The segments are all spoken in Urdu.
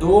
2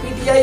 PTI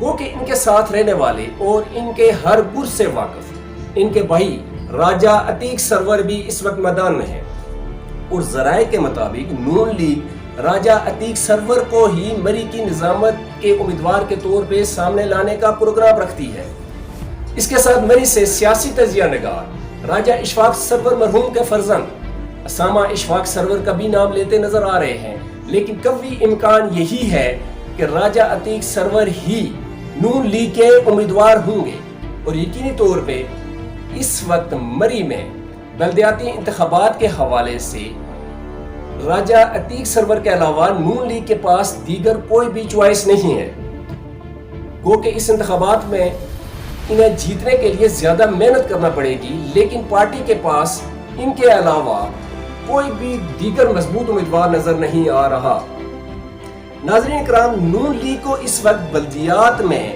گو کہ ان کے ساتھ رہنے والے اور ان کے ہر گر سے واقف ان کے بھائی راجہ عتیق سرور بھی اس وقت میدان میں ہیں، اور ذرائع کے مطابق نون لیگ راجہ عتیق سرور کو ہی مری کی نظامت کے امیدوار کے طور پہ سامنے لانے کا پروگرام رکھتی ہے۔ اس کے ساتھ مری سے سیاسی تجزیہ نگار راجہ اشفاق سرور مرحوم کے فرزند اسامہ اشفاق سرور کا بھی نام لیتے نظر آ رہے ہیں، لیکن قوی امکان یہی ہے کہ راجہ عتیق سرور ہی نون لیگ کے امیدوار ہوں گے، اور یقینی طور پہ اس وقت مری میں بلدیاتی انتخابات کے حوالے سے راجہ عتیق سرور کے علاوہ نون لیگ کے پاس دیگر کوئی بھی چوائس نہیں ہے، گو کہ اس انتخابات میں انہیں جیتنے کے لیے زیادہ محنت کرنا پڑے گی، لیکن پارٹی کے پاس ان کے علاوہ کوئی بھی دیگر مضبوط امیدوار نظر نہیں آ رہا۔ ناظرین اکرام، نون لیگ کو اس وقت بلدیات میں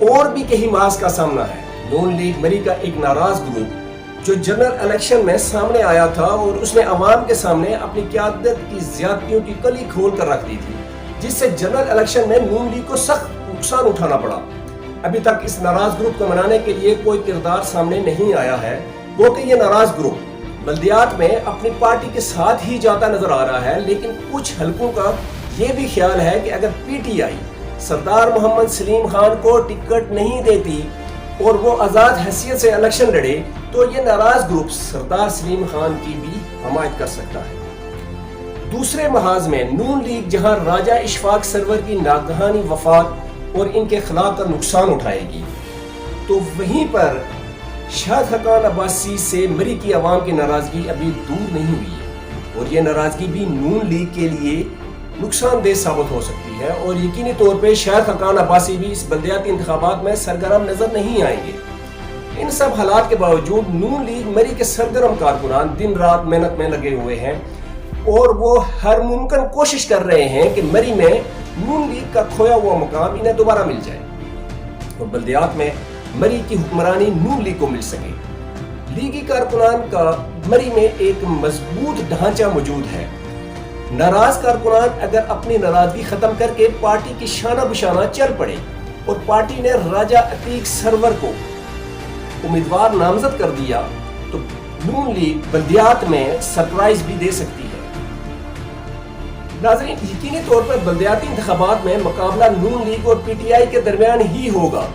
اور بھی کئی محاذ کا سامنا ہے۔ نون لیگ مری کا ایک ناراض گروپ جو جنرل الیکشن میں سامنے آیا تھا اور اس نے عوام کے سامنے اپنی قیادت کی زیادتیوں کی کلی کھول کر رکھ دی تھی، جس سے جنرل الیکشن میں نون لیگ کو سخت نقصان اٹھانا پڑا۔ ابھی تک اس ناراض گروپ کو منانے کے لیے کوئی کردار سامنے نہیں آیا ہے، وہ کہ یہ ناراض گروپ بلدیات میں اپنی پارٹی کے ساتھ ہی جاتا نظر آ رہا ہے، لیکن کچھ حلقوں کا یہ بھی خیال ہے کہ اگر پی ٹی آئی سردار محمد سلیم خان کو ٹکٹ نہیں دیتی اور وہ آزاد حیثیت سے الیکشن لڑے تو یہ ناراض گروپ سردار سلیم خان کی بھی حمایت کر سکتا ہے۔ دوسرے محاذ میں نون لیگ جہاں راجہ اشفاق سرور کی ناگہانی وفات اور ان کے اخلاق کا نقصان اٹھائے گی، تو وہیں پر شاہد حقان عباسی سے مری کی عوام کی ناراضگی ابھی دور نہیں ہوئی ہے، اور یہ ناراضگی بھی نون لیگ کے لیے نقصان دہ ثابت ہو سکتی ہے، اور یقینی طور پہ شاہد حقان عباسی بھی اس بلدیاتی انتخابات میں سرگرم نظر نہیں آئیں گے۔ ان سب حالات کے باوجود نون لیگ مری کے سرگرم کارکنان دن رات محنت میں لگے ہوئے ہیں، اور وہ ہر ممکن کوشش کر رہے ہیں کہ مری میں نون لیگ کا کھویا ہوا مقام انہیں دوبارہ مل جائے اور بلدیات میں مری کی حکمرانی نون لیگ کو مل سکے۔ لیگی کارکنان کا مری میں ایک مضبوط ڈھانچہ موجود ہے۔ ناراض کارکنان اگر اپنی ناراضگی ختم کر کے پارٹی کی شانہ بشانہ چل پڑے اور پارٹی نے راجہ عتیق سرور کو امیدوار نامزد کر دیا تو نون لیگ بلدیات میں سرپرائز بھی دے سکتی ہے۔ ناظرین، یقینی طور پر بلدیاتی انتخابات میں مقابلہ نون لیگ اور پی ٹی آئی کے درمیان ہی ہوگا،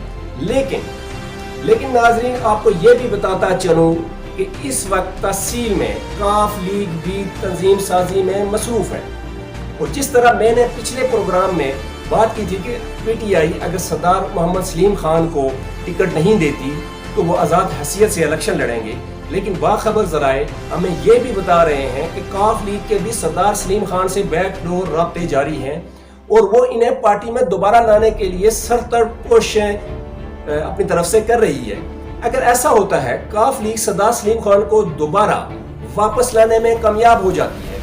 لیکن ناظرین آپ کو یہ بھی بتاتا چلوں کہ اس وقت تحصیل میں کاف لیگ بھی تنظیم سازی میں مصروف ہے، اور جس طرح میں نے پچھلے پروگرام میں بات کی تھی کہ پی ٹی آئی اگر سردار محمد سلیم خان کو ٹکٹ نہیں دیتی تو وہ آزاد حیثیت سے الیکشن لڑیں گے، لیکن باخبر ذرائع ہمیں یہ بھی بتا رہے ہیں کہ کاف لیگ کے بھی سردار سلیم خان سے بیک ڈور رابطے جاری ہیں، اور وہ انہیں پارٹی میں دوبارہ لانے کے لیے سرتڑ کوششیں اپنی طرف سے کر رہی ہے۔ اگر ایسا ہوتا ہے، کاف لیگ سردار سلیم خان کو دوبارہ واپس لانے میں کامیاب ہو جاتی ہے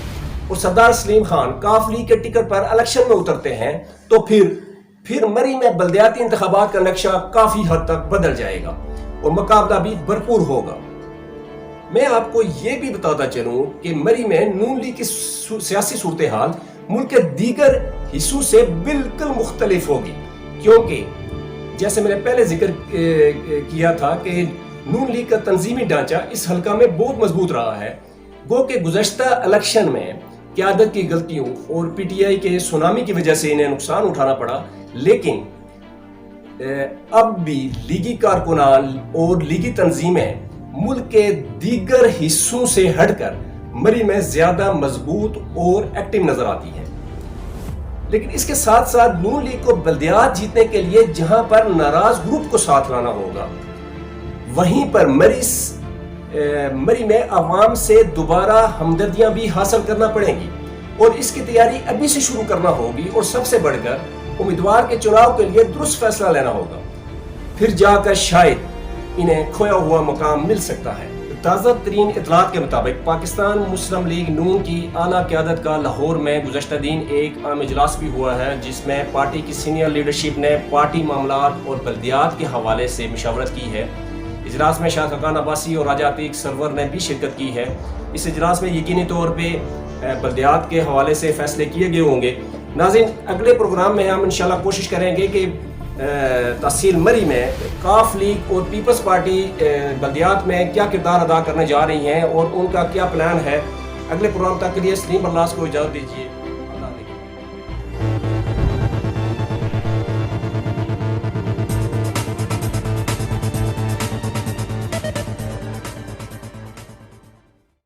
اور سردار سلیم خان کاف لیگ کے ٹکٹ پر الیکشن میں اترتے ہیں، تو پھر مری میں بلدیاتی انتخابات کا نقشہ کافی حد تک بدل جائے گا اور مقابلہ بھی بھرپور ہوگا۔ میں آپ کو یہ بھی بتاتا چلوں کہ مری میں نون لیگ کی سیاسی صورتحال ملک کے دیگر حصوں سے بالکل مختلف ہوگی، کیونکہ جیسے میں نے پہلے ذکر کیا تھا کہ نون لیگ کا تنظیمی ڈھانچہ اس حلقہ میں بہت مضبوط رہا ہے، گو کہ گزشتہ الیکشن میں قیادت کی غلطیوں اور پی ٹی آئی کے سونامی کی وجہ سے انہیں نقصان اٹھانا پڑا، لیکن اب بھی لیگی کارکنان اور لیگی تنظیمیں ملک کے دیگر حصوں سے ہٹ کر مری میں زیادہ مضبوط اور ایکٹیو نظر آتی ہیں۔ لیکن اس کے ساتھ ساتھ نون لیگ کو بلدیات جیتنے کے لیے جہاں پر ناراض گروپ کو ساتھ لانا ہوگا، وہیں پر مری میں عوام سے دوبارہ ہمدردیاں بھی حاصل کرنا پڑیں گی، اور اس کی تیاری ابھی سے شروع کرنا ہوگی، اور سب سے بڑھ کر امیدوار کے چناؤ کے لیے درست فیصلہ لینا ہوگا، پھر جا کر شاید انہیں کھویا ہوا مقام مل سکتا ہے۔ تازہ ترین اطلاعات کے مطابق پاکستان مسلم لیگ نون کی اعلیٰ قیادت کا لاہور میں گزشتہ دن ایک عام اجلاس بھی ہوا ہے، جس میں پارٹی کی سینئر لیڈرشپ نے پارٹی معاملات اور بلدیات کے حوالے سے مشاورت کی ہے۔ اجلاس میں شاہد حقان عباسی اور راجہ عتیق سرور نے بھی شرکت کی ہے۔ اس اجلاس میں یقینی طور پہ بلدیات کے حوالے سے فیصلے کیے گئے ہوں گے، ناظرین اگلے پروگرام میں ہم انشاءاللہ کوشش کریں گے کہ تحصیل مری میں کاف لیگ اور پیپلز پارٹی بلدیات میں کیا کردار ادا کرنے جا رہی ہیں اور ان کا کیا پلان ہے. اگلے پروگرام تک کے لیے سلیم برلاس کو اجازت دیجیے.